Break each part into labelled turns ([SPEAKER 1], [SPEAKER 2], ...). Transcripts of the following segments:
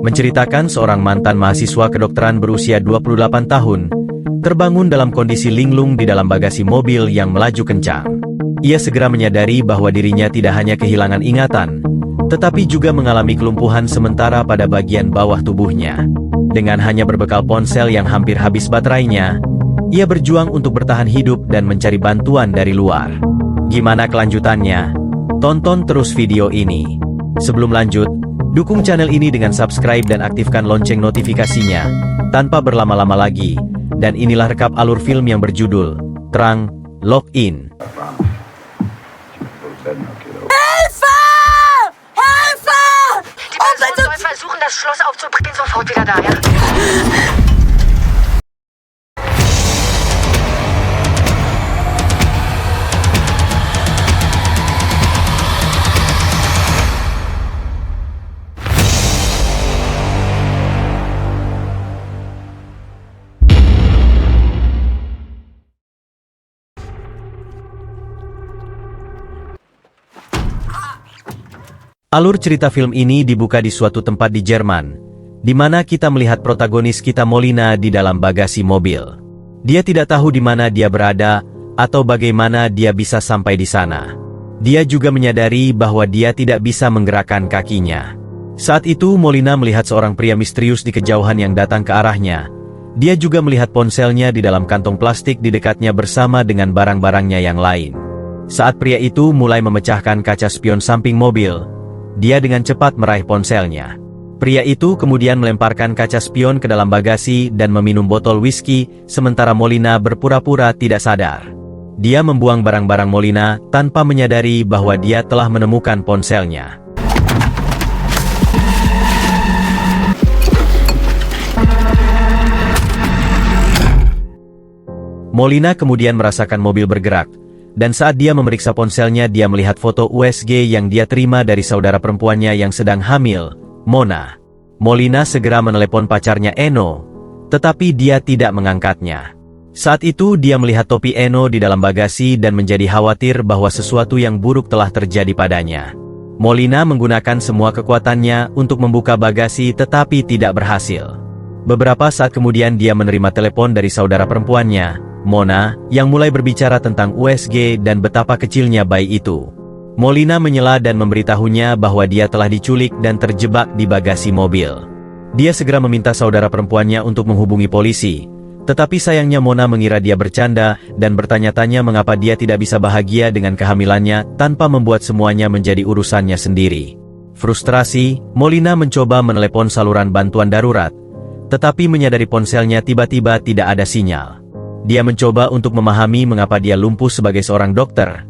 [SPEAKER 1] Menceritakan seorang mantan mahasiswa kedokteran berusia 28 tahun, terbangun dalam kondisi linglung di dalam bagasi mobil yang melaju kencang. Ia segera menyadari bahwa dirinya tidak hanya kehilangan ingatan, tetapi juga mengalami kelumpuhan sementara pada bagian bawah tubuhnya. Dengan hanya berbekal ponsel yang hampir habis baterainya, ia berjuang untuk bertahan hidup dan mencari bantuan dari luar. Gimana kelanjutannya? Tonton terus video ini. Sebelum lanjut, dukung channel ini dengan subscribe dan aktifkan lonceng notifikasinya. Tanpa berlama-lama lagi, dan inilah rekap alur film yang berjudul Terang, Lock In.
[SPEAKER 2] Versuchen, das Schloss aufzubringen, sofort wieder da, ja?
[SPEAKER 1] Alur cerita film ini dibuka di suatu tempat di Jerman, di mana kita melihat protagonis kita Molina di dalam bagasi mobil. Dia tidak tahu di mana dia berada, atau bagaimana dia bisa sampai di sana. Dia juga menyadari bahwa dia tidak bisa menggerakkan kakinya. Saat itu Molina melihat seorang pria misterius di kejauhan yang datang ke arahnya. Dia juga melihat ponselnya di dalam kantong plastik di dekatnya bersama dengan barang-barangnya yang lain. Saat pria itu mulai memecahkan kaca spion samping mobil, dia dengan cepat meraih ponselnya. Pria itu kemudian melemparkan kaca spion ke dalam bagasi dan meminum botol whisky, sementara Molina berpura-pura tidak sadar. Dia membuang barang-barang Molina tanpa menyadari bahwa dia telah menemukan ponselnya. Molina kemudian merasakan mobil bergerak. Dan saat dia memeriksa ponselnya, dia melihat foto USG yang dia terima dari saudara perempuannya yang sedang hamil, Mona. Molina segera menelepon pacarnya Eno, tetapi dia tidak mengangkatnya. Saat itu dia melihat topi Eno di dalam bagasi dan menjadi khawatir bahwa sesuatu yang buruk telah terjadi padanya. Molina menggunakan semua kekuatannya untuk membuka bagasi tetapi tidak berhasil. Beberapa saat kemudian dia menerima telepon dari saudara perempuannya, Mona, yang mulai berbicara tentang USG dan betapa kecilnya bayi itu. Molina menyela dan memberitahunya bahwa dia telah diculik dan terjebak di bagasi mobil. Dia segera meminta saudara perempuannya untuk menghubungi polisi, tetapi sayangnya Mona mengira dia bercanda dan bertanya-tanya mengapa dia tidak bisa bahagia dengan kehamilannya tanpa membuat semuanya menjadi urusannya sendiri. Frustrasi, Molina mencoba menelepon saluran bantuan darurat, tetapi menyadari ponselnya tiba-tiba tidak ada sinyal. Dia mencoba untuk memahami mengapa dia lumpuh sebagai seorang dokter.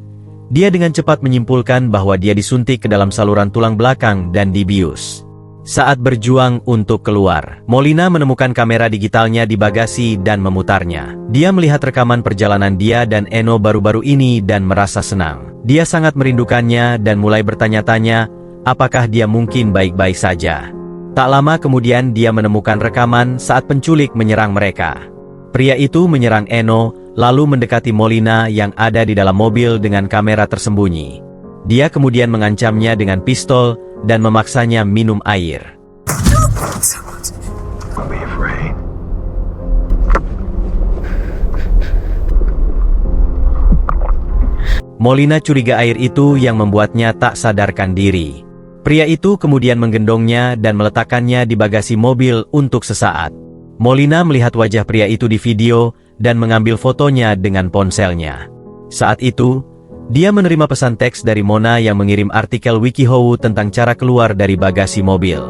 [SPEAKER 1] Dia dengan cepat menyimpulkan bahwa dia disuntik ke dalam saluran tulang belakang dan dibius. Saat berjuang untuk keluar, Molina menemukan kamera digitalnya di bagasi dan memutarnya. Dia melihat rekaman perjalanan dia dan Eno baru-baru ini dan merasa senang. Dia sangat merindukannya dan mulai bertanya-tanya, apakah dia mungkin baik-baik saja. Tak lama kemudian dia menemukan rekaman saat penculik menyerang mereka. Pria itu menyerang Eno, lalu mendekati Molina yang ada di dalam mobil dengan kamera tersembunyi. Dia kemudian mengancamnya dengan pistol dan memaksanya minum air. Molina curiga air itu yang membuatnya tak sadarkan diri. Pria itu kemudian menggendongnya dan meletakkannya di bagasi mobil untuk sesaat. Molina melihat wajah pria itu di video dan mengambil fotonya dengan ponselnya. Saat itu, dia menerima pesan teks dari Mona yang mengirim artikel WikiHow tentang cara keluar dari bagasi mobil.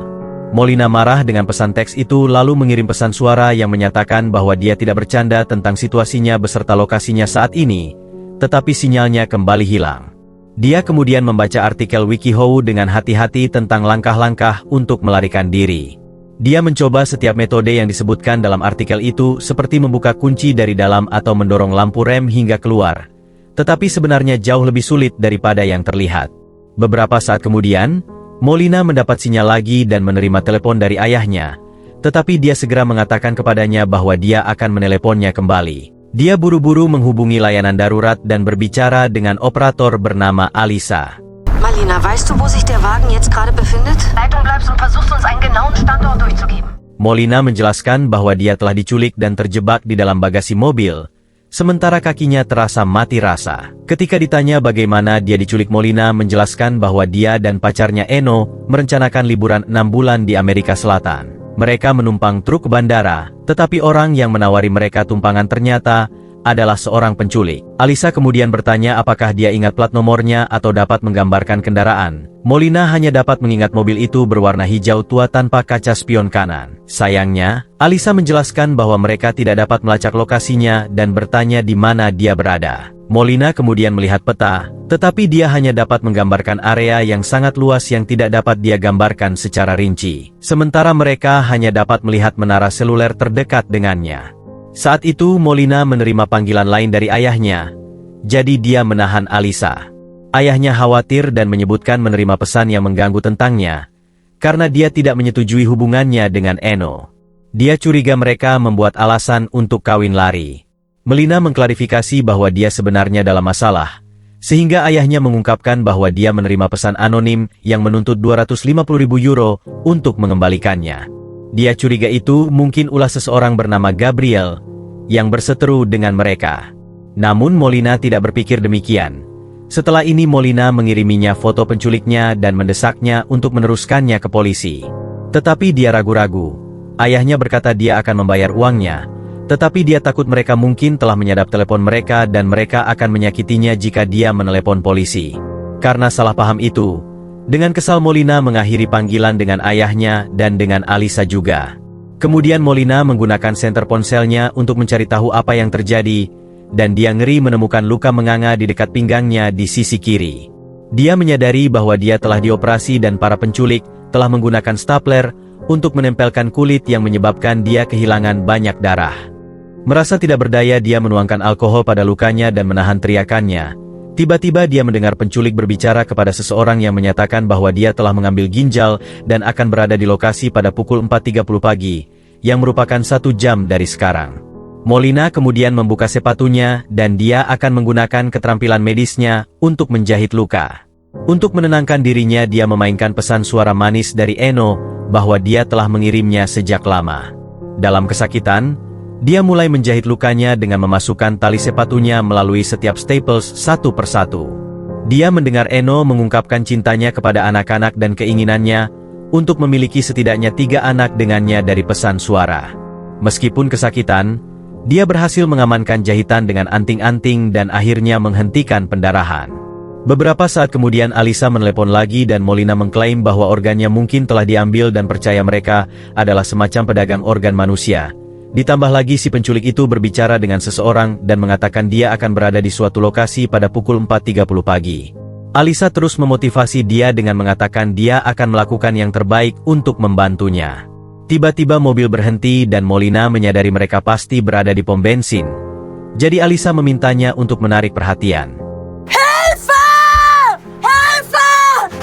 [SPEAKER 1] Molina marah dengan pesan teks itu lalu mengirim pesan suara yang menyatakan bahwa dia tidak bercanda tentang situasinya beserta lokasinya saat ini, tetapi sinyalnya kembali hilang. Dia kemudian membaca artikel WikiHow dengan hati-hati tentang langkah-langkah untuk melarikan diri. Dia mencoba setiap metode yang disebutkan dalam artikel itu seperti membuka kunci dari dalam atau mendorong lampu rem hingga keluar. Tetapi sebenarnya jauh lebih sulit daripada yang terlihat. Beberapa saat kemudian, Molina mendapat sinyal lagi dan menerima telepon dari ayahnya. Tetapi dia segera mengatakan kepadanya bahwa dia akan meneleponnya kembali. Dia buru-buru menghubungi layanan darurat dan berbicara dengan operator bernama Alisa.
[SPEAKER 3] Marlina, weißt du, wo sich der Wagen jetzt gerade befindet?
[SPEAKER 2] Leitung bleibst und versuchst uns einen genauen Standort durchzugeben.
[SPEAKER 1] Molina menjelaskan bahwa dia telah diculik dan terjebak di dalam bagasi mobil, sementara kakinya terasa mati rasa. Ketika ditanya bagaimana dia diculik, Molina menjelaskan bahwa dia dan pacarnya Eno merencanakan liburan 6 bulan di Amerika Selatan. Mereka menumpang truk ke bandara, tetapi orang yang menawari mereka tumpangan ternyata adalah seorang penculik. Alisa kemudian bertanya apakah dia ingat plat nomornya atau dapat menggambarkan kendaraan. Molina hanya dapat mengingat mobil itu berwarna hijau tua tanpa kaca spion kanan. Sayangnya, Alisa menjelaskan bahwa mereka tidak dapat melacak lokasinya dan bertanya di mana dia berada. Molina kemudian melihat peta, tetapi dia hanya dapat menggambarkan area yang sangat luas yang tidak dapat dia gambarkan secara rinci. Sementara mereka hanya dapat melihat menara seluler terdekat dengannya. Saat itu Molina menerima panggilan lain dari ayahnya, jadi dia menahan Alisa. Ayahnya khawatir dan menyebutkan menerima pesan yang mengganggu tentangnya, karena dia tidak menyetujui hubungannya dengan Eno. Dia curiga mereka membuat alasan untuk kawin lari. Molina mengklarifikasi bahwa dia sebenarnya dalam masalah, sehingga ayahnya mengungkapkan bahwa dia menerima pesan anonim yang menuntut 250.000 euro untuk mengembalikannya. Dia curiga itu mungkin ulah seseorang bernama Gabriel yang berseteru dengan mereka. Namun Molina tidak berpikir demikian. Setelah ini Molina mengiriminya foto penculiknya dan mendesaknya untuk meneruskannya ke polisi. Tetapi dia ragu-ragu. Ayahnya berkata dia akan membayar uangnya, tetapi dia takut mereka mungkin telah menyadap telepon mereka dan mereka akan menyakitinya jika dia menelepon polisi. Karena salah paham itu, dengan kesal Molina mengakhiri panggilan dengan ayahnya dan dengan Alisa juga. Kemudian Molina menggunakan senter ponselnya untuk mencari tahu apa yang terjadi, dan dia ngeri menemukan luka menganga di dekat pinggangnya di sisi kiri. Dia menyadari bahwa dia telah dioperasi dan para penculik telah menggunakan stapler untuk menempelkan kulit yang menyebabkan dia kehilangan banyak darah. Merasa tidak berdaya, dia menuangkan alkohol pada lukanya dan menahan teriakannya. Tiba-tiba dia mendengar penculik berbicara kepada seseorang yang menyatakan bahwa dia telah mengambil ginjal dan akan berada di lokasi pada pukul 4.30 pagi, yang merupakan 1 jam dari sekarang. Molina kemudian membuka sepatunya dan dia akan menggunakan keterampilan medisnya untuk menjahit luka. Untuk menenangkan dirinya, dia memainkan pesan suara manis dari Eno bahwa dia telah mengirimnya sejak lama. Dalam kesakitan, dia mulai menjahit lukanya dengan memasukkan tali sepatunya melalui setiap staples satu persatu. Dia mendengar Eno mengungkapkan cintanya kepada anak-anak dan keinginannya untuk memiliki setidaknya 3 anak dengannya dari pesan suara. Meskipun kesakitan, dia berhasil mengamankan jahitan dengan anting-anting dan akhirnya menghentikan pendarahan. Beberapa saat kemudian Alisa menelepon lagi dan Molina mengklaim bahwa organnya mungkin telah diambil dan percaya mereka adalah semacam pedagang organ manusia. Ditambah lagi si penculik itu berbicara dengan seseorang dan mengatakan dia akan berada di suatu lokasi pada pukul 4.30 pagi. Alisa terus memotivasi dia dengan mengatakan dia akan melakukan yang terbaik untuk membantunya. Tiba-tiba mobil berhenti dan Molina menyadari mereka pasti berada di pom bensin. Jadi Alisa memintanya untuk menarik perhatian.
[SPEAKER 3] Hilfe! Hilfe!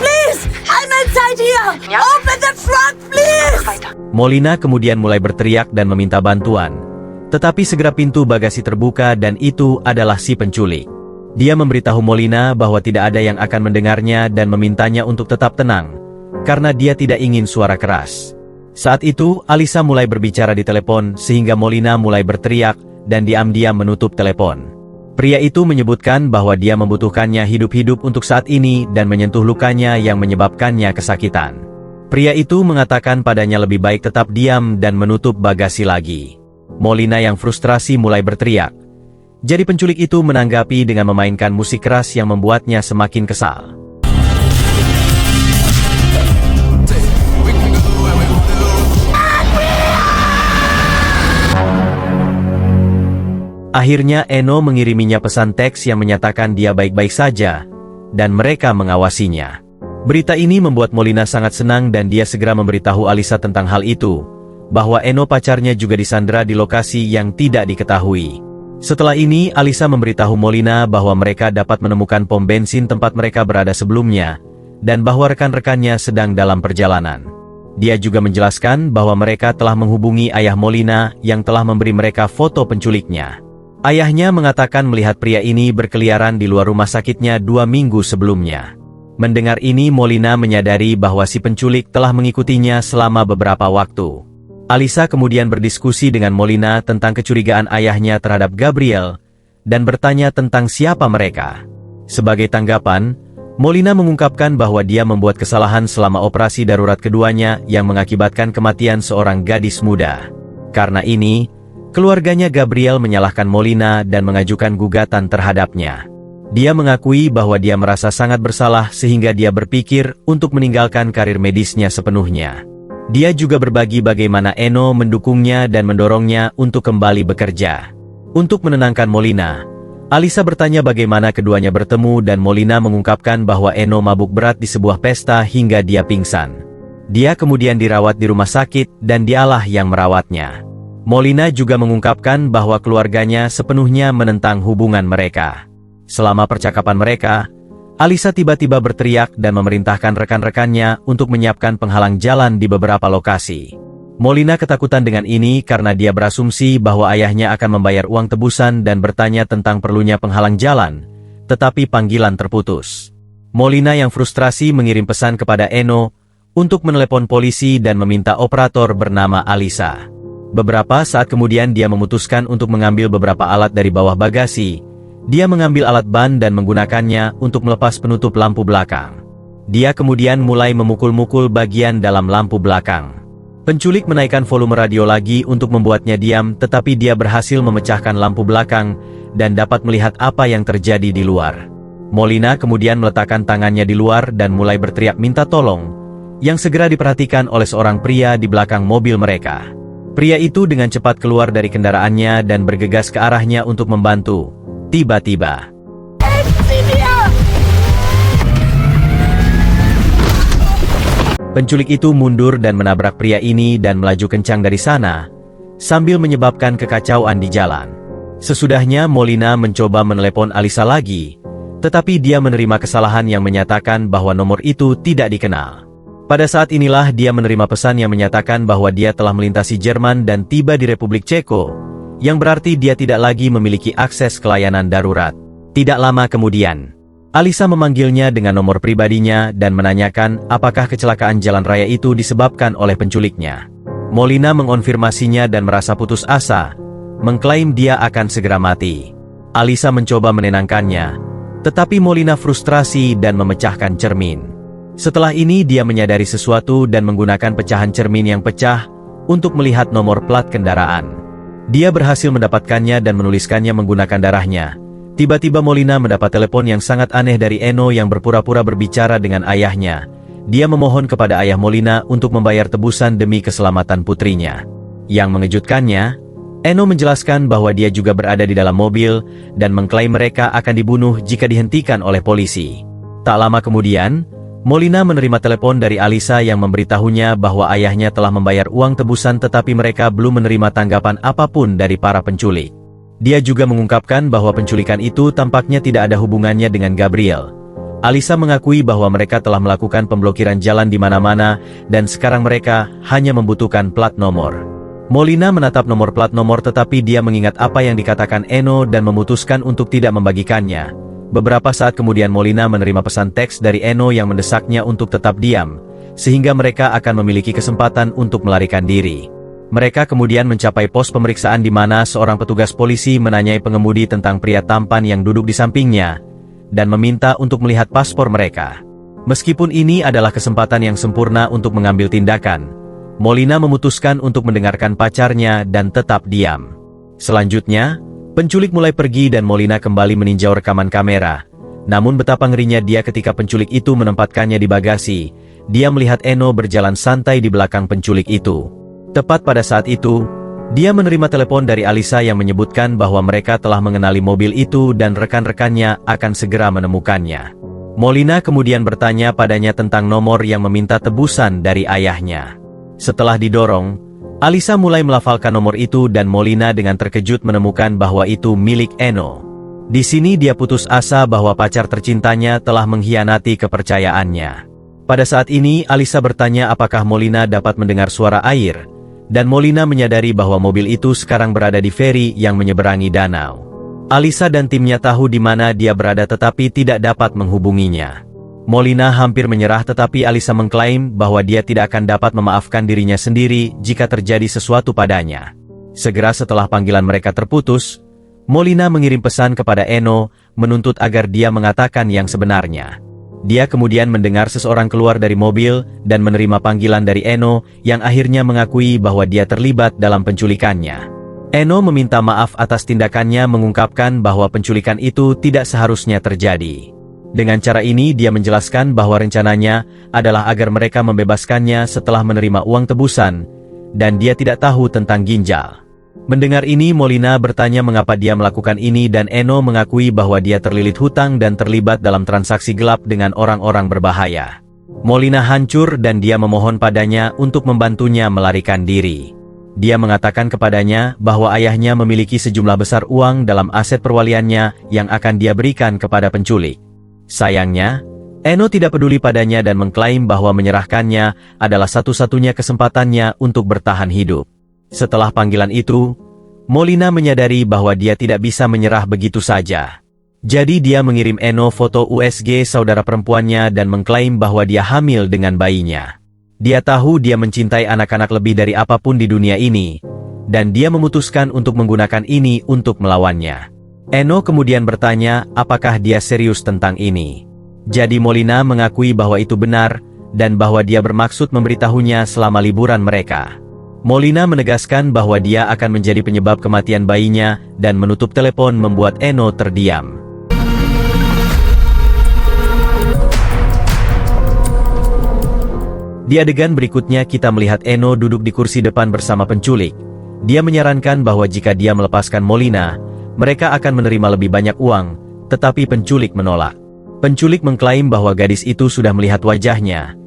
[SPEAKER 3] Please! I'm inside here!
[SPEAKER 2] Ja?
[SPEAKER 3] Open the front, please!
[SPEAKER 2] Weiter.
[SPEAKER 1] Molina kemudian mulai berteriak dan meminta bantuan. Tetapi segera pintu bagasi terbuka dan itu adalah si penculik. Dia memberitahu Molina bahwa tidak ada yang akan mendengarnya dan memintanya untuk tetap tenang, karena dia tidak ingin suara keras. Saat itu, Alisa mulai berbicara di telepon sehingga Molina mulai berteriak dan diam-diam menutup telepon. Pria itu menyebutkan bahwa dia membutuhkannya hidup-hidup untuk saat ini dan menyentuh lukanya yang menyebabkannya kesakitan. Pria itu mengatakan padanya lebih baik tetap diam dan menutup bagasi lagi. Molina yang frustrasi mulai berteriak. Jadi penculik itu menanggapi dengan memainkan musik keras yang membuatnya semakin kesal. Akhirnya Eno mengiriminya pesan teks yang menyatakan dia baik-baik saja, dan mereka mengawasinya. Berita ini membuat Molina sangat senang dan dia segera memberitahu Alisa tentang hal itu, bahwa Eno pacarnya juga disandera di lokasi yang tidak diketahui. Setelah ini Alisa memberitahu Molina bahwa mereka dapat menemukan pom bensin tempat mereka berada sebelumnya, dan bahwa rekan-rekannya sedang dalam perjalanan. Dia juga menjelaskan bahwa mereka telah menghubungi ayah Molina yang telah memberi mereka foto penculiknya. Ayahnya mengatakan melihat pria ini berkeliaran di luar rumah sakitnya 2 minggu sebelumnya. Mendengar ini Molina menyadari bahwa si penculik telah mengikutinya selama beberapa waktu. Alisa kemudian berdiskusi dengan Molina tentang kecurigaan ayahnya terhadap Gabriel, dan bertanya tentang siapa mereka. Sebagai tanggapan, Molina mengungkapkan bahwa dia membuat kesalahan selama operasi darurat keduanya yang mengakibatkan kematian seorang gadis muda. Karena ini, keluarganya Gabriel menyalahkan Molina dan mengajukan gugatan terhadapnya. Dia mengakui bahwa dia merasa sangat bersalah sehingga dia berpikir untuk meninggalkan karir medisnya sepenuhnya. Dia juga berbagi bagaimana Eno mendukungnya dan mendorongnya untuk kembali bekerja. Untuk menenangkan Molina, Alisa bertanya bagaimana keduanya bertemu dan Molina mengungkapkan bahwa Eno mabuk berat di sebuah pesta hingga dia pingsan. Dia kemudian dirawat di rumah sakit dan dialah yang merawatnya. Molina juga mengungkapkan bahwa keluarganya sepenuhnya menentang hubungan mereka. Selama percakapan mereka, Alisa tiba-tiba berteriak dan memerintahkan rekan-rekannya untuk menyiapkan penghalang jalan di beberapa lokasi. Molina ketakutan dengan ini karena dia berasumsi bahwa ayahnya akan membayar uang tebusan dan bertanya tentang perlunya penghalang jalan, tetapi panggilan terputus. Molina yang frustrasi mengirim pesan kepada Eno untuk menelepon polisi dan meminta operator bernama Alisa. Beberapa saat kemudian dia memutuskan untuk mengambil beberapa alat dari bawah bagasi. Dia mengambil alat ban dan menggunakannya untuk melepas penutup lampu belakang. Dia kemudian mulai memukul-mukul bagian dalam lampu belakang. Penculik menaikkan volume radio lagi untuk membuatnya diam, tetapi dia berhasil memecahkan lampu belakang dan dapat melihat apa yang terjadi di luar. Molina kemudian meletakkan tangannya di luar dan mulai berteriak minta tolong, yang segera diperhatikan oleh seorang pria di belakang mobil mereka. Pria itu dengan cepat keluar dari kendaraannya dan bergegas ke arahnya untuk membantu. Tiba-tiba, penculik itu mundur dan menabrak pria ini dan melaju kencang dari sana, sambil menyebabkan kekacauan di jalan. Sesudahnya Molina mencoba menelepon Alisa lagi, tetapi dia menerima kesalahan yang menyatakan bahwa nomor itu tidak dikenal. Pada saat inilah dia menerima pesan yang menyatakan bahwa dia telah melintasi Jerman dan tiba di Republik Ceko, yang berarti dia tidak lagi memiliki akses ke layanan darurat. Tidak lama kemudian, Alisa memanggilnya dengan nomor pribadinya dan menanyakan apakah kecelakaan jalan raya itu disebabkan oleh penculiknya. Molina mengonfirmasinya dan merasa putus asa, mengklaim dia akan segera mati. Alisa mencoba menenangkannya, tetapi Molina frustrasi dan memecahkan cermin. Setelah ini dia menyadari sesuatu dan menggunakan pecahan cermin yang pecah untuk melihat nomor plat kendaraan. Dia berhasil mendapatkannya dan menuliskannya menggunakan darahnya. Tiba-tiba Molina mendapat telepon yang sangat aneh dari Eno yang berpura-pura berbicara dengan ayahnya. Dia memohon kepada ayah Molina untuk membayar tebusan demi keselamatan putrinya. Yang mengejutkannya, Eno menjelaskan bahwa dia juga berada di dalam mobil dan mengklaim mereka akan dibunuh jika dihentikan oleh polisi. Tak lama kemudian, Molina menerima telepon dari Alisa yang memberitahunya bahwa ayahnya telah membayar uang tebusan tetapi mereka belum menerima tanggapan apapun dari para penculik. Dia juga mengungkapkan bahwa penculikan itu tampaknya tidak ada hubungannya dengan Gabriel. Alisa mengakui bahwa mereka telah melakukan pemblokiran jalan di mana-mana dan sekarang mereka hanya membutuhkan plat nomor. Molina menatap nomor plat nomor tetapi dia mengingat apa yang dikatakan Eno dan memutuskan untuk tidak membagikannya. Beberapa saat kemudian Molina menerima pesan teks dari Eno yang mendesaknya untuk tetap diam, sehingga mereka akan memiliki kesempatan untuk melarikan diri. Mereka kemudian mencapai pos pemeriksaan di mana seorang petugas polisi menanyai pengemudi tentang pria tampan yang duduk di sampingnya, dan meminta untuk melihat paspor mereka. Meskipun ini adalah kesempatan yang sempurna untuk mengambil tindakan, Molina memutuskan untuk mendengarkan pacarnya dan tetap diam. Selanjutnya, penculik mulai pergi dan Molina kembali meninjau rekaman kamera. Namun betapa ngerinya dia ketika penculik itu menempatkannya di bagasi. Dia melihat Eno berjalan santai di belakang penculik itu. Tepat pada saat itu, dia menerima telepon dari Alisa yang menyebutkan bahwa mereka telah mengenali mobil itu dan rekan-rekannya akan segera menemukannya. Molina kemudian bertanya padanya tentang nomor yang meminta tebusan dari ayahnya. Setelah didorong, Alisa mulai melafalkan nomor itu dan Molina dengan terkejut menemukan bahwa itu milik Eno. Di sini dia putus asa bahwa pacar tercintanya telah mengkhianati kepercayaannya. Pada saat ini Alisa bertanya apakah Molina dapat mendengar suara air, dan Molina menyadari bahwa mobil itu sekarang berada di feri yang menyeberangi danau. Alisa dan timnya tahu di mana dia berada tetapi tidak dapat menghubunginya. Molina hampir menyerah tetapi Alisa mengklaim bahwa dia tidak akan dapat memaafkan dirinya sendiri jika terjadi sesuatu padanya. Segera setelah panggilan mereka terputus, Molina mengirim pesan kepada Eno, menuntut agar dia mengatakan yang sebenarnya. Dia kemudian mendengar seseorang keluar dari mobil dan menerima panggilan dari Eno yang akhirnya mengakui bahwa dia terlibat dalam penculikannya. Eno meminta maaf atas tindakannya, mengungkapkan bahwa penculikan itu tidak seharusnya terjadi. Dengan cara ini dia menjelaskan bahwa rencananya adalah agar mereka membebaskannya setelah menerima uang tebusan, dan dia tidak tahu tentang ginjal. Mendengar ini Molina bertanya mengapa dia melakukan ini dan Eno mengakui bahwa dia terlilit hutang dan terlibat dalam transaksi gelap dengan orang-orang berbahaya. Molina hancur dan dia memohon padanya untuk membantunya melarikan diri. Dia mengatakan kepadanya bahwa ayahnya memiliki sejumlah besar uang dalam aset perwaliannya yang akan dia berikan kepada penculik. Sayangnya, Eno tidak peduli padanya dan mengklaim bahwa menyerahkannya adalah satu-satunya kesempatannya untuk bertahan hidup. Setelah panggilan itu, Molina menyadari bahwa dia tidak bisa menyerah begitu saja. Jadi dia mengirim Eno foto USG saudara perempuannya dan mengklaim bahwa dia hamil dengan bayinya. Dia tahu dia mencintai anak-anak lebih dari apapun di dunia ini, dan dia memutuskan untuk menggunakan ini untuk melawannya. Eno kemudian bertanya apakah dia serius tentang ini. Jadi Molina mengakui bahwa itu benar, dan bahwa dia bermaksud memberitahunya selama liburan mereka. Molina menegaskan bahwa dia akan menjadi penyebab kematian bayinya, dan menutup telepon membuat Eno terdiam. Di adegan berikutnya kita melihat Eno duduk di kursi depan bersama penculik. Dia menyarankan bahwa jika dia melepaskan Molina, mereka akan menerima lebih banyak uang, tetapi penculik menolak. Penculik mengklaim bahwa gadis itu sudah melihat wajahnya,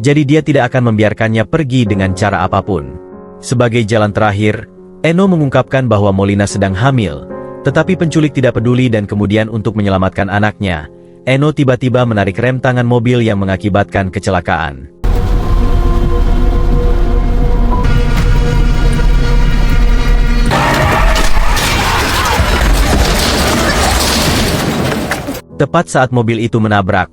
[SPEAKER 1] jadi dia tidak akan membiarkannya pergi dengan cara apapun. Sebagai jalan terakhir, Eno mengungkapkan bahwa Molina sedang hamil, tetapi penculik tidak peduli dan kemudian untuk menyelamatkan anaknya, Eno tiba-tiba menarik rem tangan mobil yang mengakibatkan kecelakaan. Tepat saat mobil itu menabrak,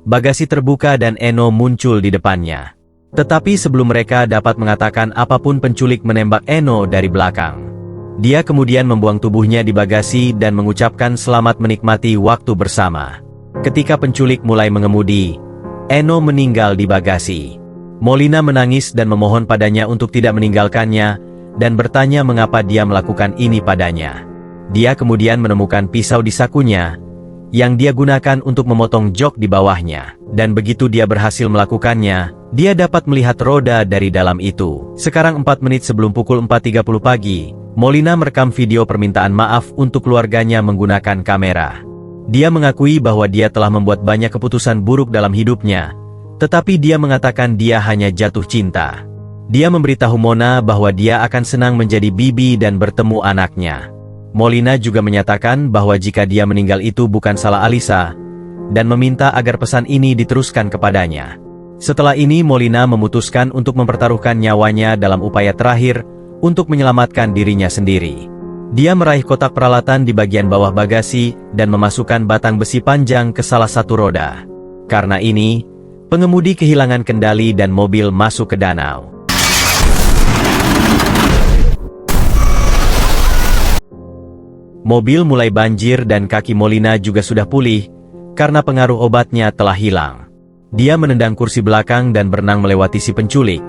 [SPEAKER 1] bagasi terbuka dan Eno muncul di depannya. Tetapi sebelum mereka dapat mengatakan apapun, penculik menembak Eno dari belakang. Dia kemudian membuang tubuhnya di bagasi dan mengucapkan selamat menikmati waktu bersama. Ketika penculik mulai mengemudi, Eno meninggal di bagasi. Molina menangis dan memohon padanya untuk tidak meninggalkannya, dan bertanya mengapa dia melakukan ini padanya. Dia kemudian menemukan pisau di sakunya, yang dia gunakan untuk memotong jok di bawahnya, dan begitu dia berhasil melakukannya, dia dapat melihat roda dari dalam itu. Sekarang 4 menit sebelum pukul 4.30 pagi, Molina merekam video permintaan maaf untuk keluarganya menggunakan kamera. Dia mengakui bahwa dia telah membuat banyak keputusan buruk dalam hidupnya, tetapi dia mengatakan dia hanya jatuh cinta. Dia memberitahu Mona bahwa dia akan senang menjadi bibi dan bertemu anaknya. Molina juga menyatakan bahwa jika dia meninggal itu bukan salah Alisa, dan meminta agar pesan ini diteruskan kepadanya. Setelah ini Molina memutuskan untuk mempertaruhkan nyawanya dalam upaya terakhir untuk menyelamatkan dirinya sendiri. Dia meraih kotak peralatan di bagian bawah bagasi dan memasukkan batang besi panjang ke salah satu roda. Karena ini, pengemudi kehilangan kendali dan mobil masuk ke danau. Mobil mulai banjir dan kaki Molina juga sudah pulih, karena pengaruh obatnya telah hilang. Dia menendang kursi belakang dan berenang melewati si penculik.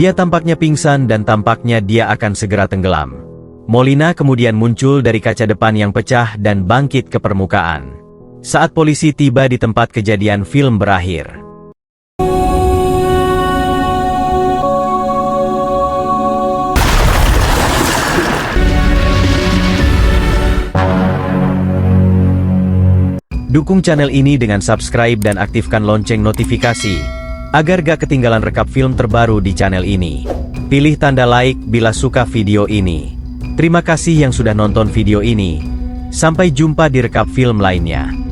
[SPEAKER 1] Dia tampaknya pingsan dan tampaknya dia akan segera tenggelam. Molina kemudian muncul dari kaca depan yang pecah dan bangkit ke permukaan. Saat polisi tiba di tempat kejadian, film berakhir. Dukung channel ini dengan subscribe dan aktifkan lonceng notifikasi, agar gak ketinggalan rekap film terbaru di channel ini. Pilih tanda like bila suka video ini. Terima kasih yang sudah nonton video ini. Sampai jumpa di rekap film lainnya.